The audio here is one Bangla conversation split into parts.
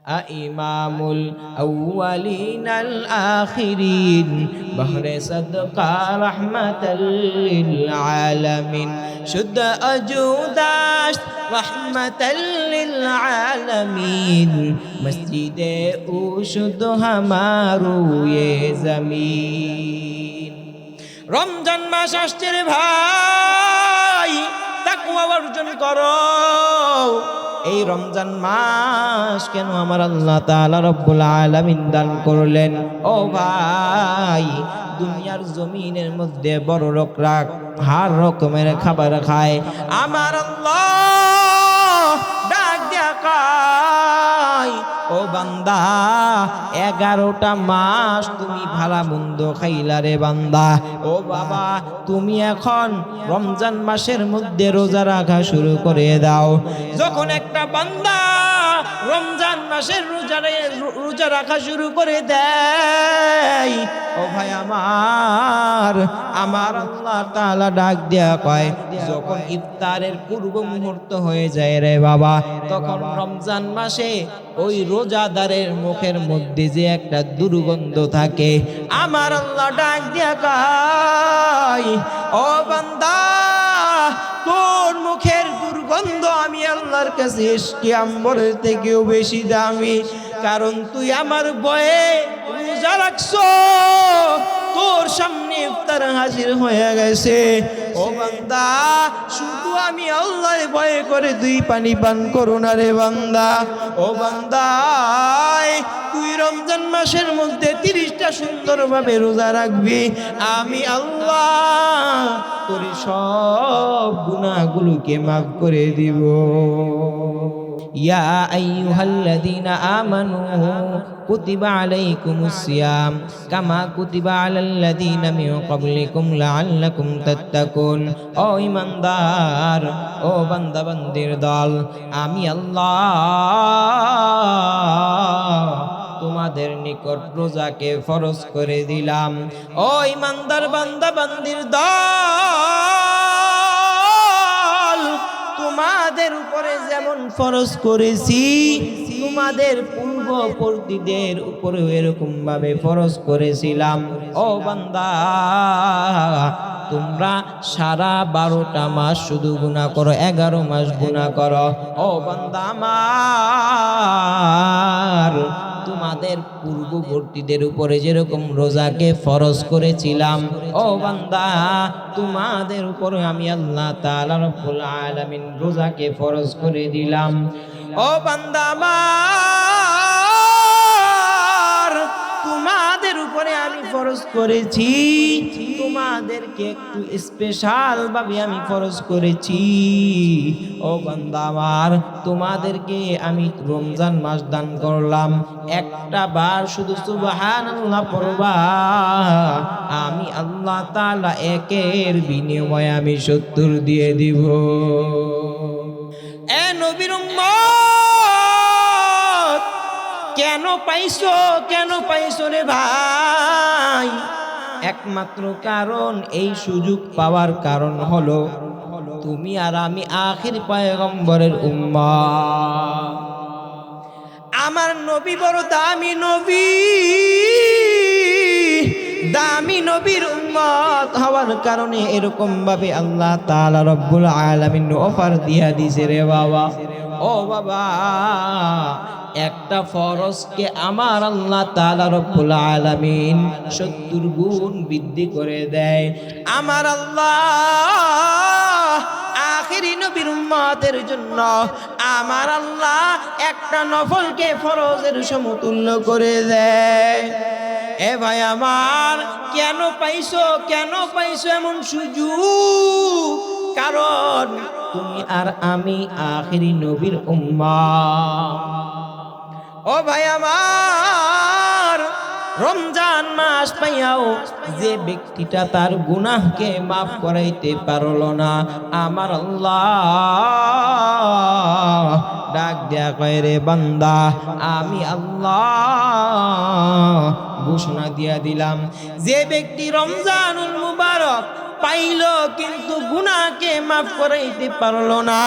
ইমামুল আউয়ালিনাল আখিরিন বহরে সদকা রাহমাতাল লিল আলামিন শুদ্ধ অজুদাস রহমতাল লিল আলামিন মসজিদে ও শুদ্ধ হামারু এ জমিন। রমজান মাস আসছে রে ভাই, তাকওয়া অর্জন করো। এই রমজান মাস কেন আমার আল্লাহ তাআলা রব্বুল আলামিন দান করলেন? ও ভাই, দুনিয়ার জমিনের মধ্যে বড় লোকরা হার রকমের খাবার খায়, আমার আল্লাহ ডাক দিয়া কয়, ও বান্দা 11টা মাস তুমি ভালো মন্দ খাইলা রে বান্দা। ও বাবা, তুমি এখন রমজান মাসের মধ্যে রোজা রাখা শুরু করে দাও। যখন একটা বান্দা রমজান মাসের রোজা রাখা শুরু করে দেয়, ও ভাই আমার আল্লাহ তাআলা ডাক দেয়া কয়, যখন ইফতারের পূর্ব মুহূর্ত হয়ে যায় রে বাবা, তখন রমজান মাসে ওই রোজাদারের মুখের মধ্যে যে একটা দুর্গন্ধ থাকে, আমার আল্লাহ ডাক দেয়া কয়, ও বান্দা, তোর মুখের দুর্গন্ধ আমি আল্লাহর কাছে ইশকে আম্বরের থেকেও বেশি দামি, কারণ তুই আমার ভয়ে রোজা রাখছো, তোর সামনে ইফতার হাজির হয়ে গেছে। ও বান্দা, শুধু আমি আল্লাহর ভয় করে দুই পানি পান করো না রে বান্দা। ও বান্দা, তুই রমজান মাসের মধ্যে 30টা সুন্দরভাবে রোজা রাখবি, আমি আল্লাহ তোর সব গুনাহগুলোকে মাফ করে দিব। ইয়া আইয়ুহাল্লাযীনা আমানু কুতিবা আলাইকুমুস সিয়াম কামা কুতিবা আলাল্লাযীনা মিন ক্বাবলিকুম লাআল্লাকুম তাত্তাকুন। ও ঈমানদার, ও বান্দা বান্দির দল, আমি আল্লাহ তোমাদের নিকট রোজাকে ফরজ করে দিলাম। ও ঈমানদার বান্দা বান্দির দল, তোমাদের উপরে যেমন ফরজ করেছি, তোমাদের পূর্ববর্তীদের উপরেও এরকম ভাবে ফরজ করেছিলাম। ও বান্দা, তোমরা সারা 12টা মাস শুধু গুনাহ করো, 11 মাস গুনাহ করো। ও বান্দা আমার, তোমাদের পূর্ববর্তীদের উপরে যেরকম রোজাকে ফরজ করেছিলাম, ও বান্দা, তোমাদের উপরে আমি আল্লাহ তাআলা রব্বুল আলামিন রোজাকে ফরজ করে দিলাম। ও বান্দা আমার, তোমাদের উপরে আমি ফরজ করেছি, তোমাদেরকে একটু স্পেশাল ভাবে আমি ফরজ করেছি। ও বান্দা আমার, তোমাদেরকে আমি রমজান মাস দান করলাম, একটা বার শুধু সুবহানাল্লাহ পড়বা, আমি আল্লাহ তাআলা একের বিনিময়ে আমি 70 দিয়ে দিব। এ নবীর উম্মত, কেন পাইছো রে ভাই? একমাত্র কারণ, এই সুযোগ পাওয়ার কারণ হলো তুমি আর আমি আখির পয়গম্বরের উম্মত। আমার নবী বড় দামি নবী, দামি নবীর উম্মত হওয়ার কারণে এরকম ভাবে আল্লাহ তাআলা রব্বুল আলামিন অফার দিয়া দিছে রে বাবা। ও বাবা, একটা ফরজকে আমার আল্লাহ তাআলা রব্বুল আলামিন 70 গুণ বৃদ্ধি করে দেয়। আমার আল্লাহ আখিরি নবীর উম্মতের জন্য আমার আল্লাহ একটা নফলকে ফরজের সমতুল্য করে দেয়। এ ভাই আমার, কেন পাইছো এমন সুযোগ? কারণ তুমি আর আমি আখিরি নবীর উম্মত। ও ভাই আমার, রমজান মাস পাইয়াও যে ব্যক্তিটা তার গুনাহকে মাফ করাইতে পারলো না, আমার আল্লাহ ডাক দেয়া কয়, রে বান্দা, আমি আল্লাহ ঘোষণা দিয়া দিলাম, যে ব্যক্তি রমজানুল মুবারক পাইলো কিন্তু গুনাহকে মাফ করাইতে পারলো না।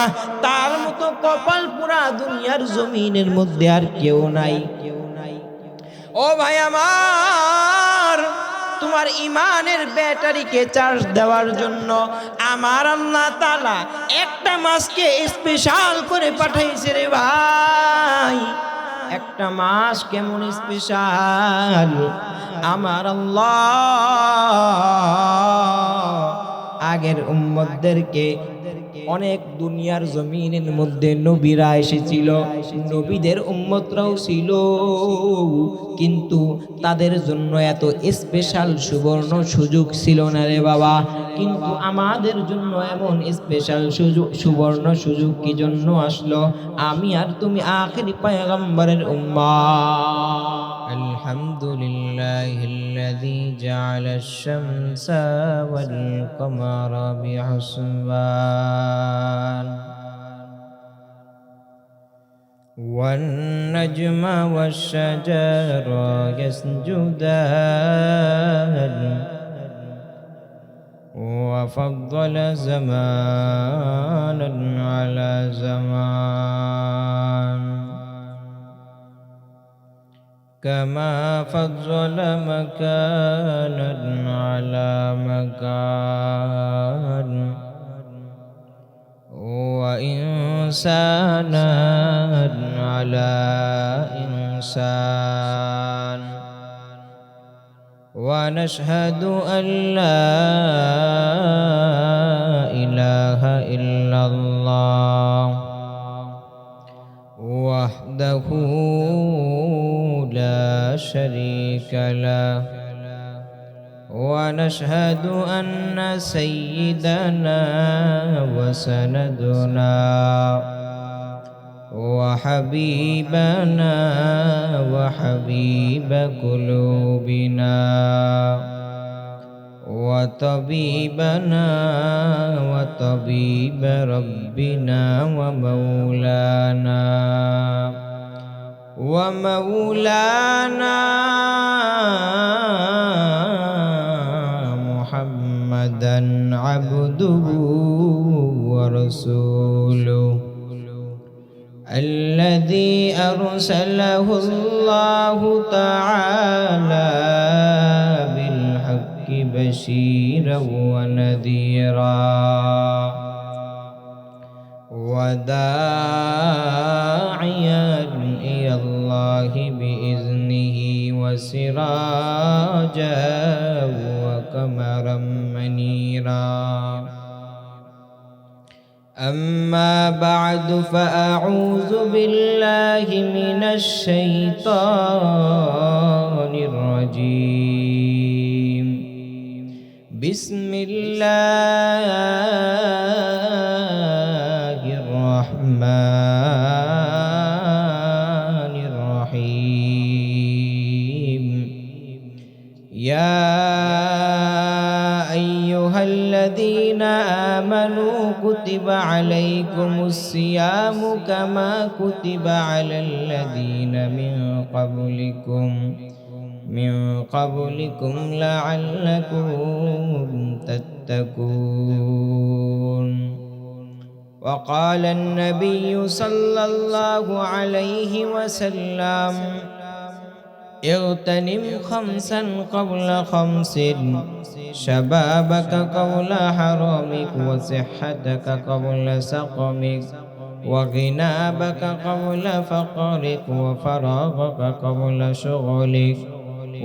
তার মতো কপাল পুরা দুনিয়ার জমিনের মধ্যে আর কেউ নাই। ও ভাই আমার, তোমার ইমানের ব্যাটারিকে চার্জ দেওয়ার জন্য আমার আল্লাহ তাআলা একটা মাসকে স্পেশাল করে পাঠাইছে রে ভাই। একটা মাস কেমন স্পেশাল, আমার আল্লাহ আগের উম্মতদেরকে অনেক দুনিয়ার জমিনের মধ্যে নবীরা এসেছিল, নবীদের উম্মতরাও ছিল, কিন্তু তাদের জন্য এত স্পেশাল সুবর্ণ সুযোগ ছিল না রে বাবা। কিন্তু আমাদের জন্য এমন স্পেশাল সুযোগ, সুবর্ণ সুযোগ কি জন্য আসলো? আমি আর তুমি আখিরি পয়গম্বরের উম্মাহ। আলহামদুলিল্লাহিল্লাযী জাআলাশ শামসা ওয়াল কমারা বিহুসবান ওয়ান নাজমা ওয়াশ শাজারা ইয়াসজুদান وفضل زمانا على زمان كما فضل مكانا على مكان وإنسانا على إنسان ونشهد أن لا إله إلا الله وحده لا شريك له ونشهد أن سيدنا وسندنا وحبيبنا وحبيب قلوبنا وطبيبنا وطبيب ربنا ومولانا محمدا عبده ورسوله الذي أرسله الله تعالى بالحق بشيرا ونذيرا وداعيا إلى الله بإذنه وسراجا وقمرا منيرا. أما بعد فأعوذ بالله من الشيطان الرجيم. بسم الله الرحمن الرحيم. يا أيها الذين آمنوا كتب عليكم الصيام كما كتب على الذين من قبلكم لعلكم تتقون. وقال النبي صلى الله عليه وسلم اغتنم خمسا قبل خمس، شبابك قبل حرامك وصحتك قبل سقمك وغنابك قبل فقرك وفراغك قبل شغلك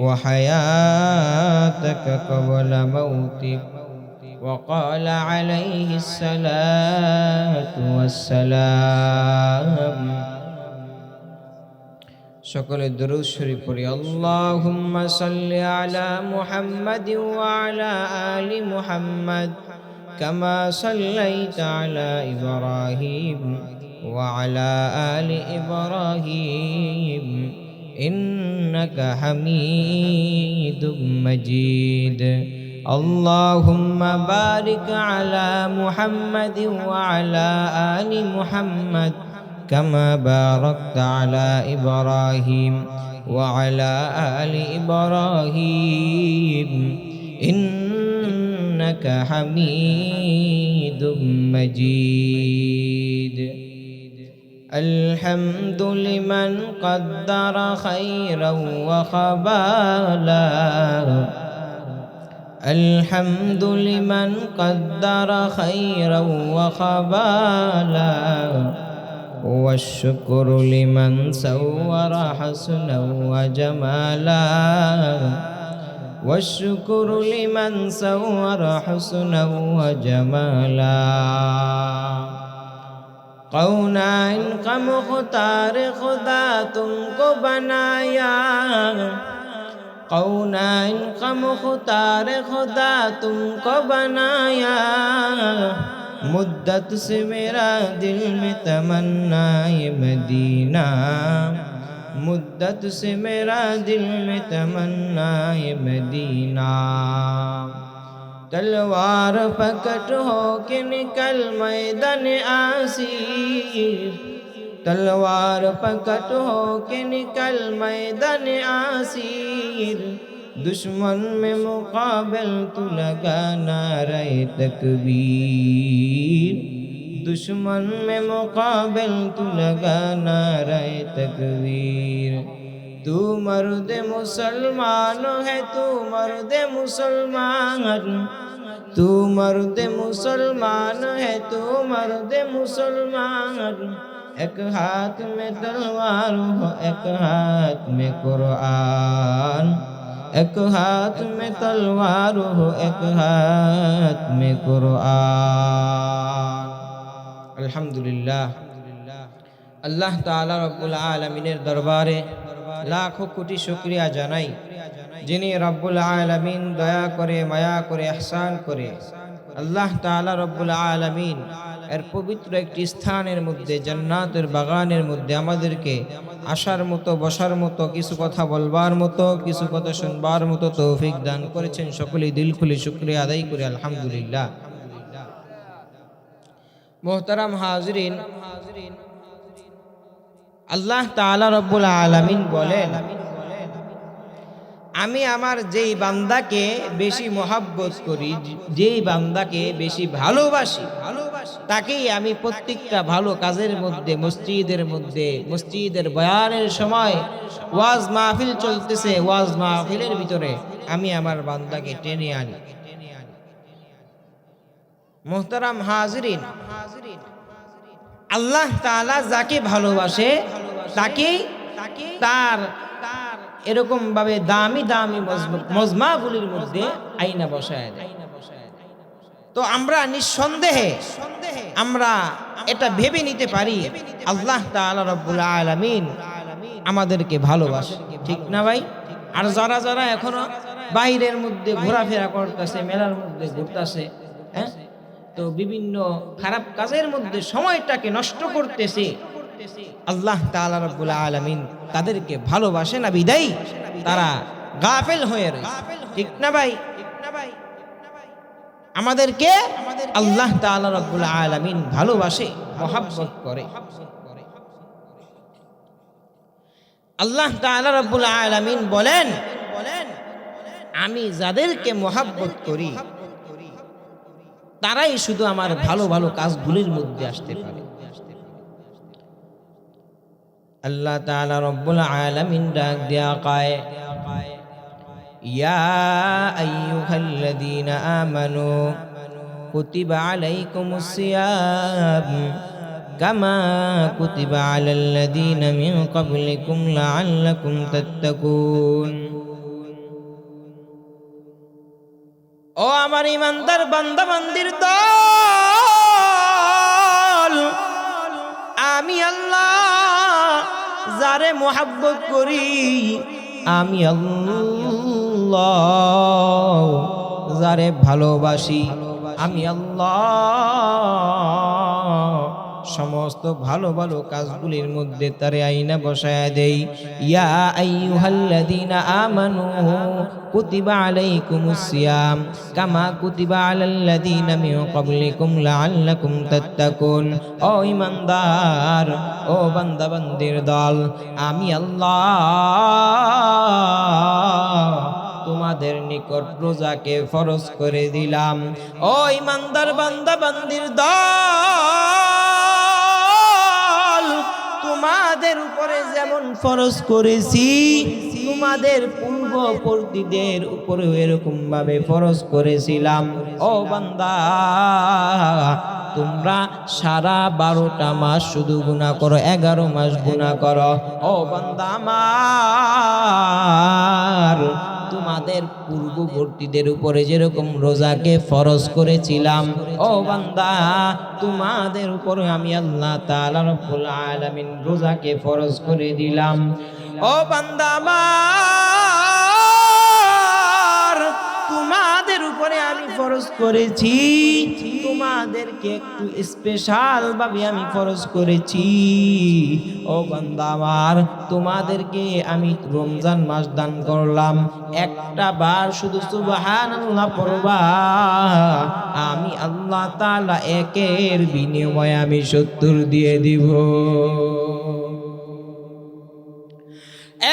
وحياتك قبل موتك. وقال عليه الصلاة والسلام সকলে দরুদ শরীফ পড়ি। আল্লাহুম্মা সাল্লি আলা মুহাম্মাদিন ওয়া আলা আলি মুহাম্মাদ কামা সাল্লাইতা আলা ইব্রাহিম ওয়া আলা আলি ইব্রাহিম ইন্নাকা হামিদুম মাজিদ। আল্লাহুম্মা বারিক আলা মুহাম্মাদিন ওয়া আলা আলি মুহাম্মাদ كما باركت على إبراهيم وعلى آل إبراهيم إنك إنك حميد مجيد الحمد لمن قدر خيرا وخبالا الحمد لمن قدر خيرا وخبالا والشكر لمن سور حسنا وجمالا والشكر لمن سور حسنا وجمالا कौनाइन का मुख्तार खुदा तुमको बनाया कौनाइन का मुख्तार खुदा तुमको बनाया मुद्दत से मेरा दिल में तमन्ना ये मदीना मुद्दत से मेरा दिल में तमन्ना ये मदीना तलवार पकड़ हो के निकल मैदान आसीर तलवार पकड़ हो के निकल मैदान आसीर दुश्मन में मुकाबल तू लगा नारे तकबीर दुश्मन में मुकाबल तू लगा नारे तकबीर तू मर्द मुसलमान है तू मर्द मुसलमान तू मर्द मुसलमान है तू मर्द मुसलमान एक हाथ में तलवार हो एक हाथ में कुरान एक हाथ में तलवार हो एक हाथ में कुरान अल्हम्दुलिल्लाह अल्लाह ताला रब्बुल आलमीনের দরবারে लाखों कोटि शुक्रिया জানাই যিনি রব্বুল আলামিন দয়া করে মায়া করে ইহসান করে আল্লাহ তাআলা রব্বুল আলামিন এর পবিত্র একটি স্থানের মধ্যে জান্নাতের বাগানের মধ্যে আমাদেরকে আসার মতো বসার মতো কিছু কথা বলবার মতো কিছু কথা শুনবার মতো তৌফিক দান করেছেন সকলেই দিল খুলে শুকরিয়া আদায় করে আলহামদুলিল্লাহ মোহতারাম হাজিরিন আল্লাহ তাআলা রব্বুল আলামিন বলেন আমি আমার যেই বান্দাকে বেশি মহব্বত করি যেই বান্দাকে বেশি ভালোবাসি তাকেই আমি প্রত্যেকটা ভালো কাজের মধ্যে মসজিদের বয়ানের সময় ওয়াজ মাহফিল চলতেছে ওয়াজ মাহফিলের ভিতরে আমি আমার বান্দাকে টেনে আনি মুহতারাম হাজিরিন আল্লাহ তাআলা যাকে ভালোবাসে তাকে তার এরকম ভাবে দামি দামি মজমাগুলির মধ্যে আয়না বসায় দেয় তো আমরা নিঃসন্দেহে আমরা এটা ভেবে নিতে পারি আল্লাহ তাআলা রব্বুল আলামিন আমাদেরকে ভালোবাসে ঠিক না ভাই আর যারা যারা এখনো বাইরের মধ্যে ঘোরাফেরা করতেছে মেলার মধ্যে ঘুরতেছে হ্যাঁ তো বিভিন্ন খারাপ কাজের মধ্যে সময়টাকে নষ্ট করতেছে আল্লাহ তাআলা রব্বুল আলামিন তাদেরকে ভালোবাসে না বিদায় তারা গাফেল হয়ে রয়েছে ঠিক না ভাই আমাদেরকে আল্লাহ তাআলা রব্বুল আলামিন ভালোবাসে মহব্বত করে আল্লাহ তাআলা রব্বুল আলামিন বলেন আমি যাদেরকে মহব্বত করি তারাই শুধু আমার ভালো ভালো কাজগুলির মধ্যে আসতে পারে আল্লাহ তাআলা রব্বুল আলামিন ডাক দিয়া কয় ইয়া আইয়ুহাল্লাযীনা আমানু কুতিবা আলাইকুমুস সিয়াম কামা কুতিবা আলাল্লাযীনা মিন ক্বাবলিকুম লাআল্লাকুম তাত্তাকুন ও আমার ইমানদার বান্দা বান্দির দল আমি আল্লাহ যারে মোহাব্বত করি আমি আল্লাহ যারে ভালোবাসি আমি আল্লাহ সমস্ত ভালো ভালো কাজগুলির মধ্যে তারে আইনা বসায়া দেই ইয়া আইয়ুহাল্লাযীনা আমানু কুতিবা আলাইকুমুস সিয়াম কামা কুতিবা আলাল্লাযীনা মিন ক্বাবলিকুম লাআল্লাকুম তাত্তাকুন ও ঈমানদার ও বান্দা বান্দির দল আমি আল্লাহ তোমাদের নিকট রোজাকে ফরজ করে দিলাম। ও ইমানদার বান্দা বান্দির দল, তোমাদের উপরে যেমন ফরজ করেছি তোমাদের পূর্ববর্তীদের উপরে এরকম ভাবে ফরজ করেছিলাম। ও বান্দা, তোমরা সারা 12টা মাস শুধু গুনাহ করো, 11 মাস গুনাহ করো। ও বান্দা আমার, তোমাদের পূর্ববর্তীদের উপরে যেরকম রোজাকে ফরজ করেছিলাম, ও বান্দা তোমাদের উপরে আমি আল্লাহ তাআলা রব্বুল আলামিন রোজাকে ফরজ করে দিলাম। ও বান্দা আমার, তোমাদের উপরে আমি ফরজ করেছি, তোমাদেরকে একটু স্পেশাল ভাবে আমি ফরজ করেছি। ও বান্দা আমার, তোমাদেরকে আমি রমজান মাস দান করলাম, একটা বার শুধু সুবহানাল্লাহ পড়বা, আমি আল্লাহ তাআলা একের বিনিময়ে আমি 70 দিয়ে দিব।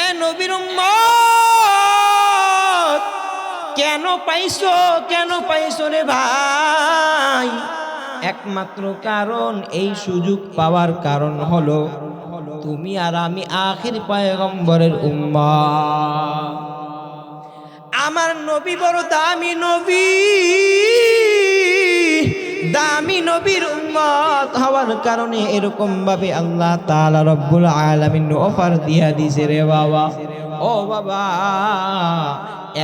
এ নবীর উম্মত, কেন পাইছো রে ভাই? একমাত্র কারণ, এই সুযোগ পাওয়ার কারণ হলো তুমি আর আমি আখির পয়গম্বরের উম্মত। আমার নবী বড় দামি নবী, দামি নবীর উম্মত হওয়ার কারণে এরকম ভাবে আল্লাহ তাআলা রব্বুল আলামিন অফার দিয়া দিছে রে বাবা। ও বাবা,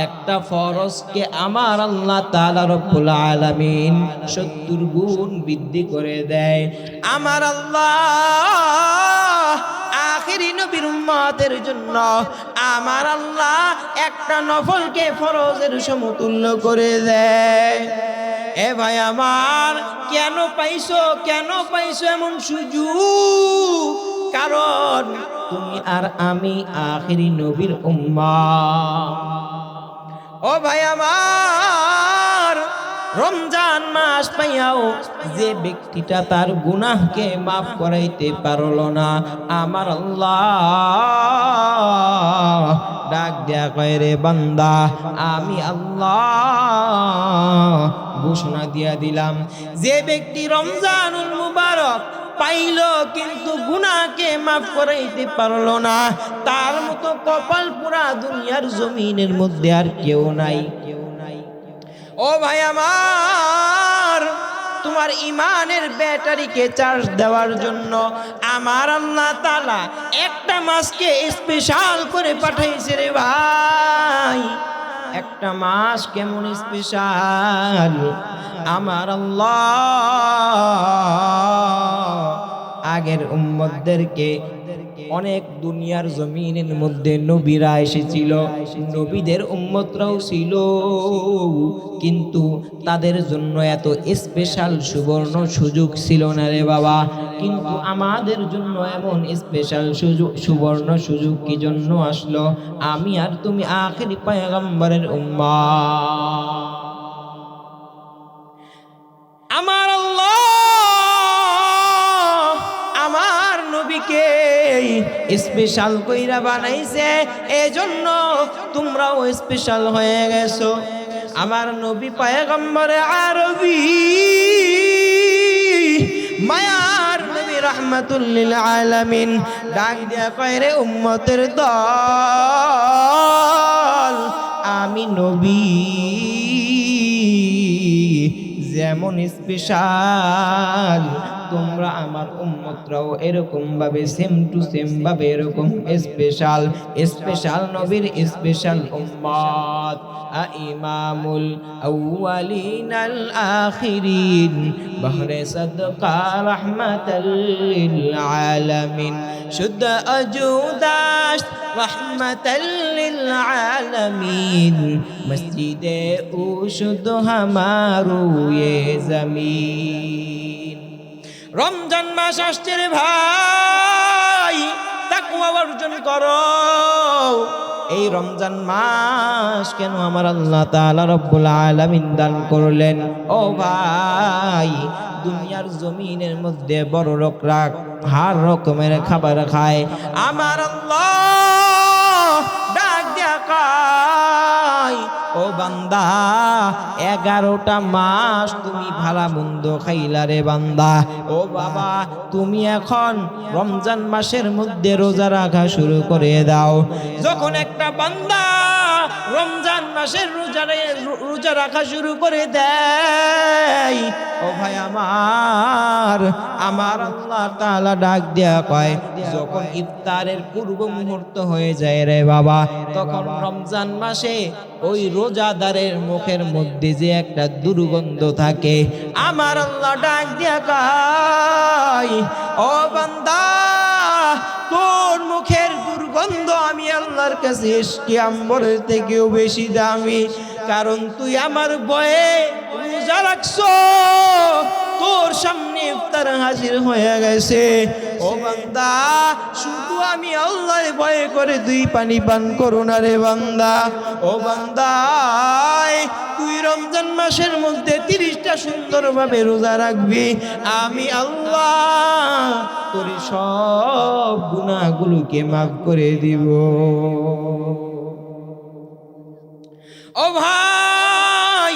একটা ফরজকে আমার আল্লাহ তাআলা রব্বুল আলামিন 70 গুণ বৃদ্ধি করে দেয়। আমার আল্লাহ আখিরি নবীর উম্মতের জন্য আমার আল্লাহ একটা নফলকে ফরজের সমতুল্য করে দেয়। এ ভাই আমার, কেন পাইছো এমন সুযোগ? কারণ তুমি আর আমি আখিরি নবীর উম্মত। ও ভাই আমার, রমজান মাস পাইয়াও যে ব্যক্তিটা তার গুনাহকে মাফ করাইতে পারলো না, আমার আল্লাহ ডাক দেয়া কয়, রে বান্দা, আমি আল্লাহ ঘোষণা দিয়া দিলাম, যে ব্যক্তি রমজানুল মুবারক পাইল কিন্তু গুনাহকে মাফ করাইতে পারলো না, তার মতো কপাল পুরা দুনিয়ার জমিনের মধ্যে আর কেউ নাই। ও ভাই আমার, তোমার ইমানের ব্যাটারিকে চার্জ দেওয়ার জন্য আমার আল্লাহ তাআলা একটা মাসকে স্পেশাল করে পাঠাইছে রে ভাই। একটা মাস কেমন স্পেশাল! আমার আল্লাহ আগের উম্মতদেরকে অনেক দুনিয়ার জমিনের মধ্যে নবীরা এসেছিল, নবীদের উম্মতরাও ছিল, কিন্তু তাদের জন্য এত স্পেশাল সুবর্ণ সুযোগ ছিল না রে বাবা। কিন্তু আমাদের জন্য এমন স্পেশাল সুযোগ, সুবর্ণ সুযোগ কি জন্য আসলো? আমি আর তুমি আখিরি পয়গম্বরের উম্মত। আমার আল্লাহ আমার নবীকে স্পেশাল কইরা বানাইছে, এজন্য তোমরাও স্পেশাল হয়ে গেছো। আমার নবী পয়গম্বর আরবি, মায়ার নবী রাহমাতুল লিল আলামিন ডাক দিয়া কয়, রে উম্মতের দল, আমি নবী যেমন স্পেশাল, তোমরা আমার উম্মতরাও এরকম ভাবে সেম টু সেম ভাবে এরকম স্পেশাল। স্পেশাল নবীর স্পেশাল উম্মত। ইমামুল আউয়ালিন আল আখিরিন, বহরে সদকা রাহমাতাল লিল আলামিন, শুদ্ধ অজুদাস রহমতাল লিল আলামিন, মসজিদে ও শুদ্ধ হামারু ये জমিন। রমজান মাস আসছে রে ভাই, তাকওয়া অর্জন করো। এই রমজান মাস কেন আমার আল্লাহ তাআলা রব্বুল আলামিন দান করলেন? ও ভাই, দুনিয়ার জমিনের মধ্যে বড় লোকরা হার রকমের খাবার খায়, আমার আল্লাহ ডাক দেয়া কয়, ও বান্দা 11টা মাস তুমি ভালো মন্দ খাইলা রে বান্দা। ও বাবা, তুমি এখন রমজান মাসের মধ্যে রোজা রাখা শুরু করে দাও। যখন একটা বান্দা রমজান মাসের রোজা রাখা শুরু করে দেয়, ও ভাই আমার আল্লাহ তাআলা ডাক দেয়া কয়, যখন ইফতারের পূর্ব মুহূর্ত হয়ে যায় রে বাবা, তখন রমজান মাসে ওই রোজাদারের মুখের মধ্যে যে একটা দুর্গন্ধ থাকে, আমার আল্লাহ ডাক দেয়া কয়, ও বান্দা, তোর মুখের দুর্গন্ধ আমি আল্লাহর কাছে ইশকে আম্বরের থেকেও বেশি দামি, কারণ তুই আমার ভয়ে রোজা রাখছো, তোর সামনে ইফতার হাজির হয়ে গেছে। ও বান্দা, শুধু আমি আল্লাহর ভয় করে দুই পানি পান করো না রে বান্দা। ও বান্দা, তুই রমজান মাসের মধ্যে 30টা সুন্দরভাবে রোজা রাখবি, আমি আল্লাহ তোর সব গুনাহগুলোকে মাফ করে দিব। ও ভাই,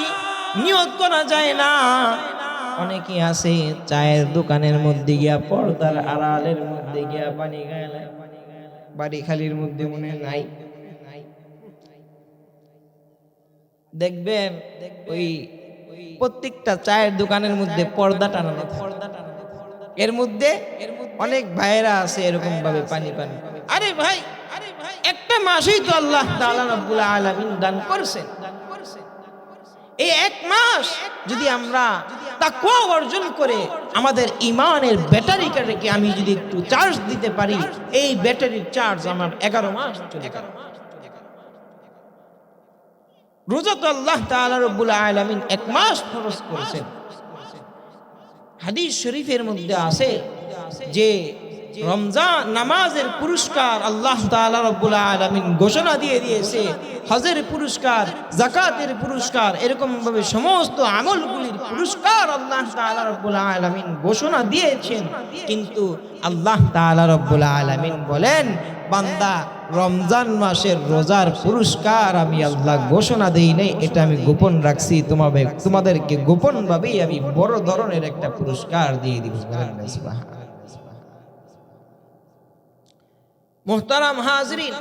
নিয়ত করা যায় না। অনেকে আছে চায়ের দোকানের মধ্যে গিয়া, পর্দার আড়ালের মধ্যে গিয়া পানি খায়, বাড়ি খালির মধ্যে মনে নাই। দেখবেন ওই প্রত্যেকটা চায়ের দোকানের মধ্যে পর্দা টানানো, এর মধ্যে অনেক ভাইরা আছে এরকম ভাবে পানি পান। আরে ভাই, একটা মাসই তো আল্লাহ তাআলা রব্বুল আলামিন দান করেছেন। এই এক মাস যদি আমরা তাকওয়া অর্জন করে আমাদের ইমানের ব্যাটারিটাকে আমি যদি একটু চার্জ দিতে পারি, এই ব্যাটারির চার্জ আমার 11 মাস চলে যাবে। রোজা তো আল্লাহ তাআলা রব্বুল আলামিন 1 মাস ফরজ করেছেন। হাদিস শরীফের মধ্যে আছে যে রমজান নামাজের পুরস্কার আল্লাহ তাআলা রব্বুল আলামিন ঘোষণা দিয়ে দিয়েছে, হজের পুরস্কার, যাকাতের পুরস্কার, এরকম ভাবে সমস্ত আমলগুলির পুরস্কার আল্লাহ তাআলা রব্বুল আলামিন ঘোষণা দিয়েছেন। কিন্তু আল্লাহ তাআলা রব্বুল আলামিন বলেন, বান্দা, রমজান মাসের রোজার পুরস্কার আমি আল্লাহ ঘোষণা দেই নাই, এটা আমি গোপন রাখছি, তোমাদেরকে গোপন ভাবেই আমি বড় ধরনের একটা পুরস্কার দিয়ে দিব। মুহতারাম হাজরিন,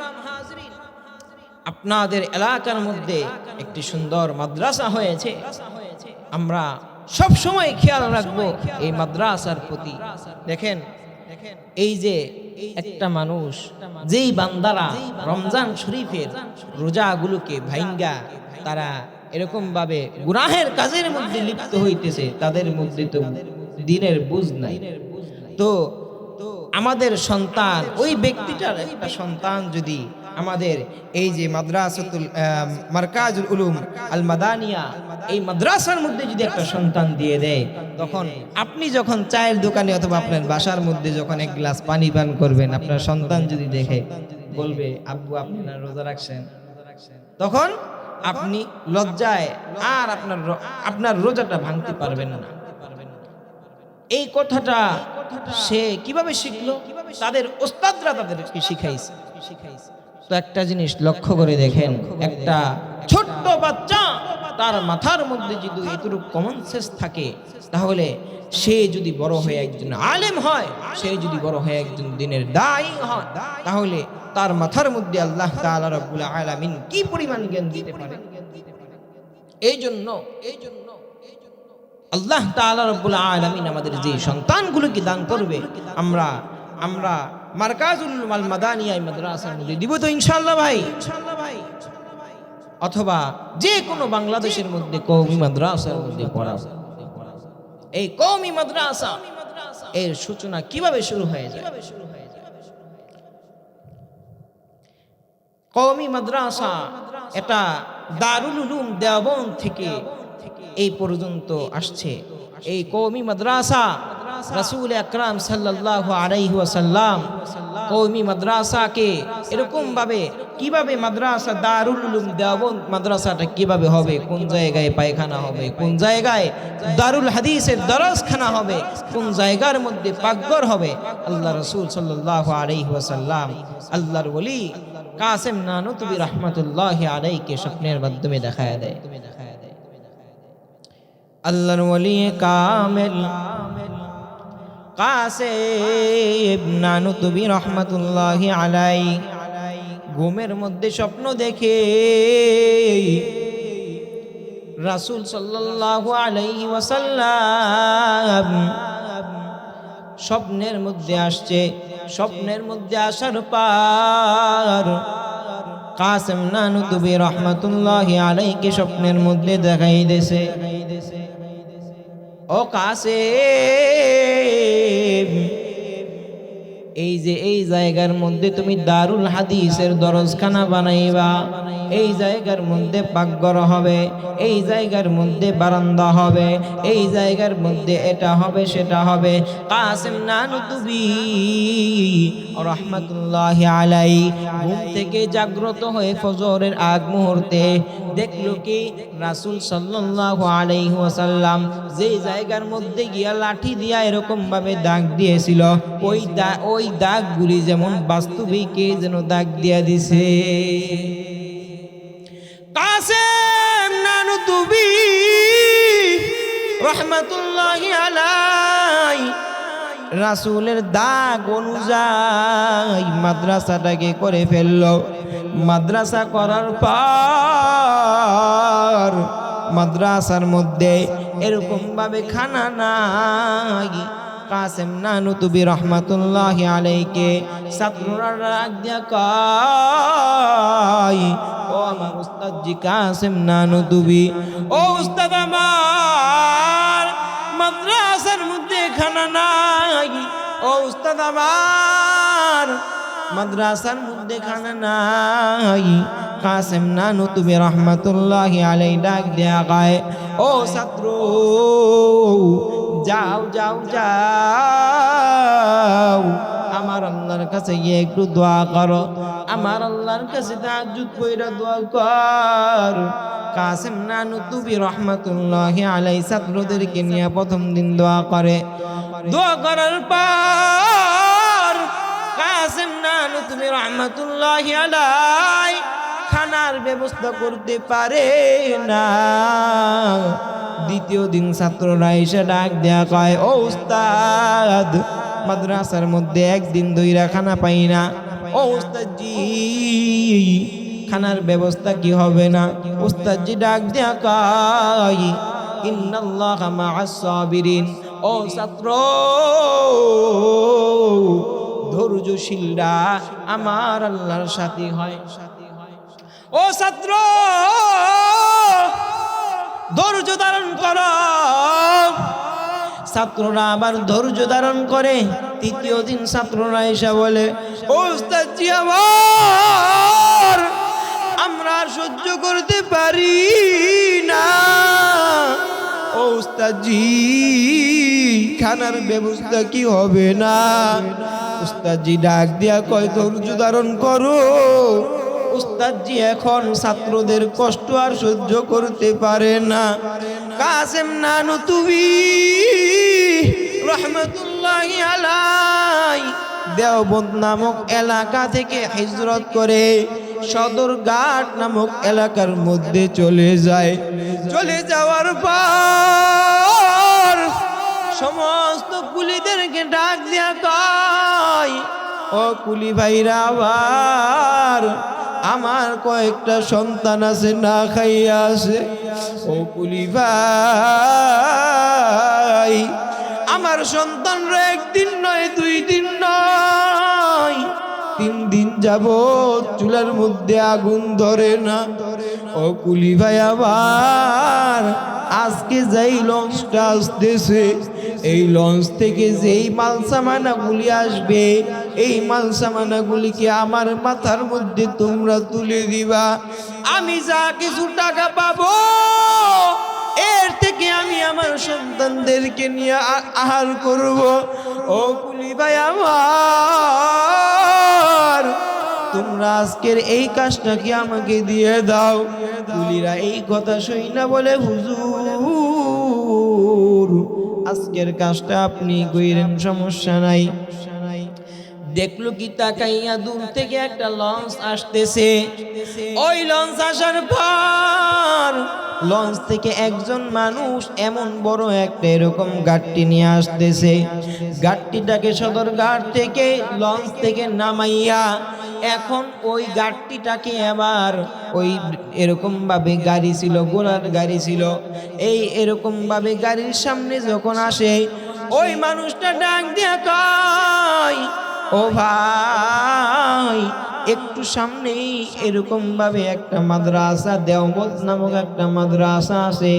আপনাদের এলাকার মধ্যে একটি সুন্দর মাদ্রাসা হয়েছে, আমরা সব সময় খেয়াল রাখবো এই মাদ্রাসার প্রতি। দেখেন, এই যে একটা মানুষ, যেই বান্দারা রমজান শরীফের রোজাগুলোকে ভাঙ্গা তারা এরকম ভাবে গুনাহের কাজের মধ্যে লিপ্ত হইতেছে, তাদের মধ্যে তো দিনের বুঝ নাই। তো আমাদের সন্তান, ওই ব্যক্তিটার একটা সন্তান যদি আমাদের এই যে মাদ্রাসাতুল মারকাজুল উলুম আল মাদানিয়া, এই মাদ্রাসার মধ্যে যদি একটা সন্তান দিয়ে দেয়, তখন আপনি যখন চায়ের দোকানে অথবা আপনার বাসার মধ্যে যখন এক গ্লাস পানি পান করবেন, আপনার সন্তান যদি দেখে বলবে, আব্বু আপনি না রোজা রাখছেন, তখন আপনি লজ্জায় আর আপনার রোজাটা ভাঙতে পারবেন না। এই কথাটা সে কিভাবে শিখলো? তাদের ওস্তাদরা তাদেরকে শিখাইছে। তো একটা জিনিস লক্ষ্য করে দেখেন, একটা ছোট্ট বাচ্চা, তার মাথার মধ্যে যদি এতটুকু কমন সেন্স থাকে, তাহলে সে যদি বড় হয়ে একজন আলেম হয়, সে যদি বড় হয়ে একজন দিনের দায়ী হয়, তাহলে তার মাথার মধ্যে আল্লাহ তাআলা রাব্বুল আলামিন কি পরিমাণ জ্ঞান দিতে পারে। এই জন্য আল্লাহ তাআলা রাব্বুল আলামিন আমাদের যে সন্তানগুলোকে দান করবে, আমরা মারকাজুল আল মাদানিয়া মাদ্রাসার মধ্যে দিব তো ইনশাআল্লাহ ভাই, অথবা যে কোনো বাংলাদেশের মধ্যে কওমি মাদ্রাসার মধ্যে পড়াবো। এই কওমি মাদ্রাসা এর সূচনা কিভাবে শুরু হয়ে যায়? কওমি মাদ্রাসা এটা দারুল উলুম দেওবন্দ থেকে এই পর্যন্ত আসছে। এই কওমি মাদ্রাসা রাসূল আকরাম সাল্লাল্লাহু আলাইহি ওয়াসাল্লাম কওমি মাদ্রাসাকে এরকম ভাবে কিভাবে মাদ্রাসা দারুল উলুম দেওবন্দ মাদ্রাসাটা কিভাবে হবে, কোন জায়গায় পায়খানা হবে, কোন জায়গায় দারুল হাদিসের দরসখানা হবে, কোন জায়গার মধ্যে পাকঘর হবে, আল্লাহ রাসূল সাল্লাল্লাহু আলাইহি ওয়াসাল্লাম আল্লাহর ওলি কাসেম নানুতুবি রহমাতুল্লাহি আলাইহিকে স্বপ্নের মাধ্যমে দেখায় দেয়। আল্লাহর ওলি কামেল কাসেম নানুতুবি রহমাতুল্লাহি আলাইহি ঘুমের মধ্যে স্বপ্ন দেখে রাসূল সাল্লাল্লাহু আলাইহি ওয়াসাল্লাম স্বপ্নের মধ্যে আসছে। স্বপ্নের মধ্যে আসার পর কাসেম নানুতুবি রহমাতুল্লাহি আলাইহিকে স্বপ্নের মধ্যে দেখাই দিয়েছে, ও কাসেম, এই যে এই জায়গার মধ্যে তুমি দারুল হাদিসের দরজখানা বানাইবা, এই জায়গার মধ্যে পাকঘর হবে, এই জায়গার মধ্যে বারান্দা হবে, এই জায়গার মধ্যে এটা হবে সেটা হবে। কাসেম নানুতুবি রহমাতুল্লাহি আলাইহি ঘুম থেকে জাগ্রত হয়ে ফজরের আগ মুহূর্তে দেখলো কি রাসূল সাল্লাল্লাহু আলাইহি ওয়াসাল্লাম যে জায়গার মধ্যে গিয়া লাঠি দিয়া এরকম ভাবে দাগ দিয়েছিল, ওই দাগগুলি যেমন বাস্তবিকে যেন দাগ দিয়া দিছে। কাসেম নানুতুবি রহমাতুল্লাহি আলাইহি রাসূলের দাগ অনুযায়ী মাদ্রাসাটাকে করে ফেললো। মাদ্রাসা করার পর মাদ্রাসার মধ্যে এরকম ভাবে খানা নাই। কাসেম নানুতুবি রহমাতুল্লাহি আলাইহিকে ছাত্ররা ডাক দিয়া কয়, ও আমার উস্তাদ জি কাসেম নানুতুবি, ও উস্তাদ আমার মাদ্রাসার মধ্যে খানা নাই, ও উস্তাদ আমার মাদ্রাসার মধ্যে খানা নাই। কাসেম নানুতুবি রহমাতুল্লাহি আলাইহি ডাক দেয়া গায়, ও ছাত্র যাও যাও যাও, আমার আল্লাহর কাছে গিয়ে একটু দোয়া করো, আমার আল্লাহর কাছে তাহাজ্জুদ কইরা দোয়া কর। কাসেম নানুতুবি রহমাতুল্লাহি আলাইহি ছাত্রদেরকে নিয়ে প্রথম দিন দোয়া করে। দোয়া করার পর কাসেম নানুতুবি রহমাতুল্লাহি আলাইহি খানার ব্যবস্থা করতে পারে না। দ্বিতীয় দিন ছাত্ররা এসে ডাক দেয়া কয়, ও উস্তাদ মাদ্রাসার মধ্যে একদিন ধইরা খানা পাই না, ও উস্তাদ জি খানার ব্যবস্থা কি হবে না? উস্তাদ জি ডাক দেয়া কয়, ইন্নাল্লাহা মা'আস সাবিরিন, ও ছাত্র ধৈর্যশীলরা আমার আল্লাহর সাথী হয়। ও ছাত্র ধৈর্য ধারণ করো। ছাত্ররা আবার ধৈর্য ধারণ করে। তৃতীয় দিন ছাত্ররা এসে বলে, ও উস্তাদ জি আমার আমরা সহ্য করতে পারি না, ও উস্তাদ জি খানার ব্যবস্থা কি হবে না? উস্তাদ জি ডাক দিয়া কয়, ধৈর্য ধারণ করো। উস্তাদ জি এখন ছাত্রদের কষ্ট আর সহ্য করতে পারে না। কাসেম নানুতুবি রহমাতুল্লাহি আলাইহি দেওবন্দ নামক এলাকা থেকে হিজরত করে সদরঘাট নামক এলাকার মধ্যে চলে যায়। চলে যাওয়ার পর সমস্ত কুলিদেরকে ডাক দিয়া কয়, ও কুলি ভাইরা আবার আমার কয়েকটা সন্তান আছে না খাইয়া আছে, ও কুলি ভাই আমার সন্তানরা একদিন নয়, 2 দিন নয়, 3 দিন যাবত চুলার মধ্যে আগুন ধরে না। ও কুলি ভাই আবার আজকে যেই লঞ্চটা আসতেছে, এই লঞ্চ থেকে যেই মাল সামানাগুলি আসবে, এই মাল সামানাগুলিকে আমার মাথার মধ্যে তোমরা তুলে দিবা। আমি যা কিছু টাকা পাবো এর থেকে আমি আমার সন্তানদেরকে নিয়ে আহার করব। ও কুলি ভাই আমার তোমরা আজকের এই কাজটা কি আমাকে দিয়ে দাও। কুলিরা এই কথা শুই না বলে, হুজুর আজকের কাজটা আপনি কইরেন, সমস্যা নাই। দেখলো কি তাকাইয়া দূর থেকে একটা লঞ্চ আসতেছে। ওই লঞ্চ আসার পর লঞ্চ থেকে একজন মানুষ এমন বড় একটা এরকম গাড়ি নিয়ে আসতেছে। গাড়িটাকে সদর ঘাট থেকে লঞ্চ থেকে নামাইয়া এখন ওই গাড়িটাকে আবার ওই এরকম ভাবে গাড়ি ছিল, ঘোড়ার গাড়ি ছিল, এই এরকম ভাবে গাড়ির সামনে যখন আসে ওই মানুষটা ডাক দিয়া কয়, ও ভাই একটু সামনেই এরকম ভাবে একটা মাদ্রাসা, দেওবন্দ নামক একটা মাদ্রাসা আছে,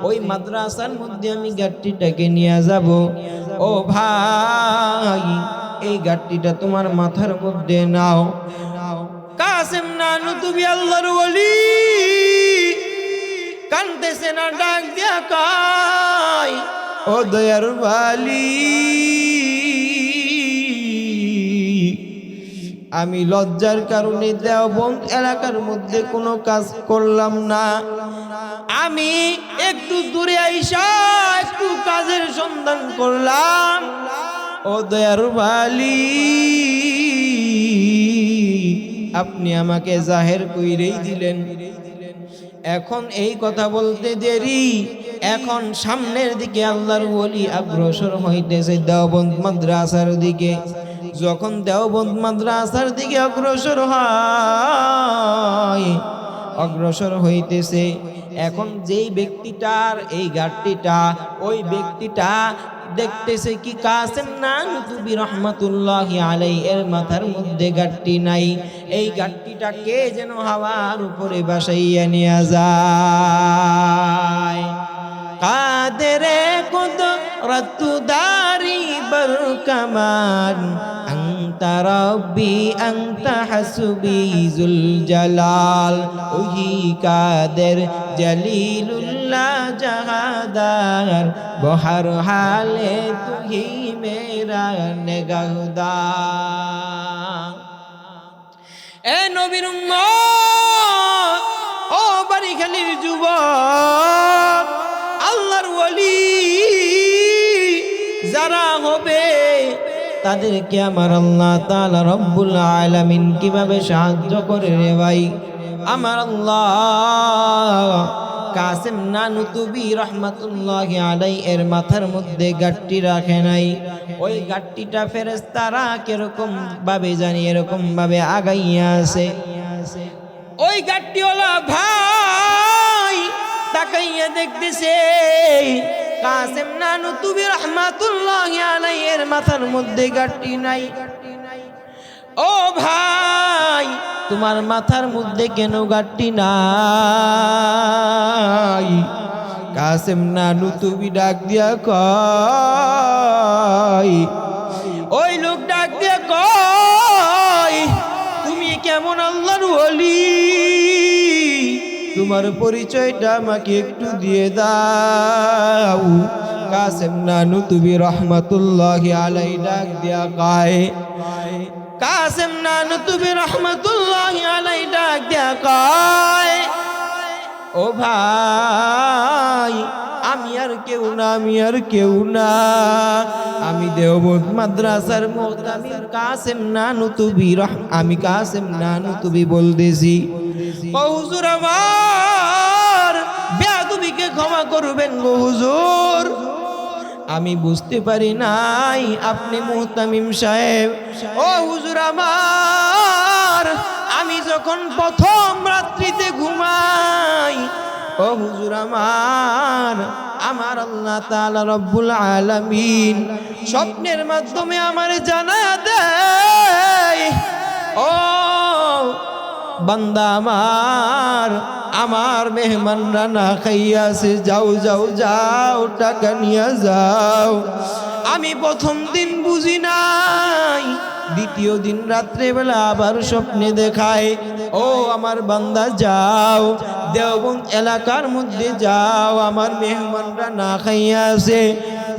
ওই মাদ্রাসার মধ্যে আমি গাড়িটাকে নিয়ে যাব। ও ভাই এই গাড়িটা তোমার মাথার মধ্যে নাও। কাসেম নানুতুবি আল্লাহর ওলি কানতেছে না, ডাক দিয়া কয়, ও দয়ার ওয়ালি আমি লজ্জার কারণে দেওবন্দ এলাকার মধ্যে কোনো কাজ করলাম না, আমি একটু দূরে আইসা একটু কাজের সন্ধান করলাম। ও দয়ার ওয়ালি আপনি আমাকে জাহের কইরেই দিলেন। এখন এই কথা বলতে দেরি, এখন সামনের দিকে আল্লাহর ওলি অগ্রসর হইতেছে দেওবন্দ মাদ্রাসার দিকে। যখন দেওবন্দ মাদ্রাসার দিকে অগ্রসর হইতেছে, এখন যেই ব্যক্তিটার এই গাড়িটা, ওই ব্যক্তিটা দেখতেছে কি কাসেম নানুতুবি রহমাতুল্লাহি আলাইহি এর মাথার মধ্যে গাড়ি নাই, এই গাড়িটা কে যেন হাওয়ার উপরে ভাসাইয়া নিয়ে যায়। কাদেরে কুদরতু দারি বরকামান আনতা রব্বি আনতা হাসবি জুল জালাল, ওহি কাদের জলিলুল্লাহ জাহাদার বহর হালে তুহি মেরা নিগাহদার। এ নবীর উম্মত, ও বাড়িখালীর যুবক, আল্লাহর ওলি যারা হবে তাদেরকে আমার আল্লাহ তাআলা রব্বুল আলামিন কিভাবে সাহায্য করে রে ভাই। আমার আল্লাহ কাসেম নানুতুবি রহমাতুল্লাহি আলাইহি এর মাথার মধ্যে গাড়ি রাখে নাই, ওই গাড়িটা ফেরেশতারা কিরকম ভাবে জানি এরকম ভাবে আগাইয়া আছে। ওই গাড়িওয়ালা ভাই তাকাইয়া দেখতেছে কাসেম নানুতুবি রহমাতুল্লাহি আলাইহি এর মাথার মধ্যে গাড়ি নাই। ও ভাই তোমার মাথার মধ্যে কেন গাড়ি নাই? কাসেম নানুতুবি ডাক দিয়া কয়, ওই লোক ডাক দিয়া কয়, তুমি কেমন আল্লাহর ওলি? তোমার পরিচয়টা আমাকে একটু দিয়ে দাও। কাসেম নানুতুবি রহমাতুল্লাহি আলাইহি ডাক দিয়া কয়, কাসেম নানুতুবি রহমাতুল্লাহি আলাইহি ডাক দিয়া কয়, ও ভাই আমি আর কেউ না, আমি আর কেউ না, আমি দেওবন্দ মাদ্রাসার মুহতামিম কাসেম নানুতুবি আমি কাসেম নানুতুবি বলতেছি। ও হুজুর আমার বেয়াদবিকে ক্ষমা করবেন গো হুজুর, আমি বুঝতে পারি নাই আপনি মুহতামিম সাহেব। ও হুজুর আমার, আমি যখন প্রথম রাত্রিতে ঘুমাই, ও হুজুর আমার, আমার আল্লাহ তাআলা রব্বুল আলামিন স্বপ্নের মাধ্যমে আমার জানা দেয়, ও বান্দা আমার, আমার মেহমানরা না খাইয়া আছে, যাও যাও যাও টাকা নিয়ে যাও। আমি প্রথম দিন বুঝি নাই, দ্বিতীয় দিন রাত্রেবেলা আবার স্বপ্নে দেখায়, ও আমার বান্দা যাও দেওবন্দ এলাকার মধ্যে যাও, আমার মেহমানরা না খাইয়া আছে।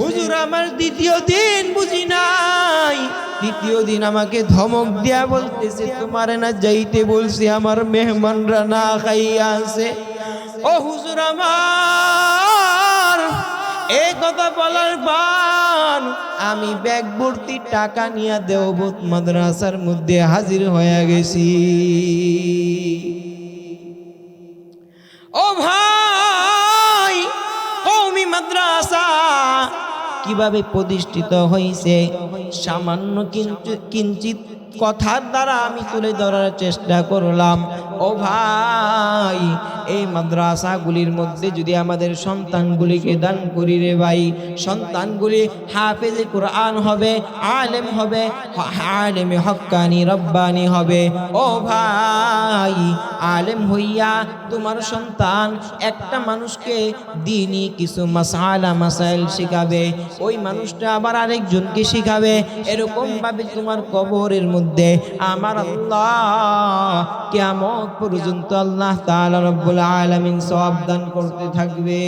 হুজুর আমার দ্বিতীয় দিন বুঝি নাই, তৃতীয় দিন আমাকে ধমক দিয়া বলতেছে, তোমারে না যাইতে বলছি, আমার মেহমানরা না খাইয়া আছে। ও হুজুর আমার, এই কথা বলার পর আমি ব্যাগ ভর্তি টাকা নিয়ে দেওবন্দ মাদ্রাসার মধ্যে হাজির হয়ে গেছি। ও ভাই, কওমি মাদ্রাসা কিভাবে প্রতিষ্ঠিত হয়েছে সামান্য কিঞ্চিত কথার দ্বারা আমি তুলে ধরার চেষ্টা করলাম। ও ভাই, এই মাদ্রাসাগুলির মধ্যে যদি আমাদের সন্তানগুলিকে দান করি রে ভাই, সন্তানগুলি হাফেজে কোরআন হবে, আলেম হবে, আলেমে হক্কানি রব্বানি হবে। ও ভাই, আলেম হইয়া তোমার সন্তান একটা মানুষকে দিনই কিছু মাসালা মাসাইল শিখাবে, ওই মানুষটা আবার আরেকজনকে শিখাবে। এরকম ভাবে তোমার কবরের মধ্যে আমার আল্লাহ কিয়ামত পর্যন্ত আল্লাহ তাআলা রব্বুল আলামিন সওয়াব দান করতে থাকবে।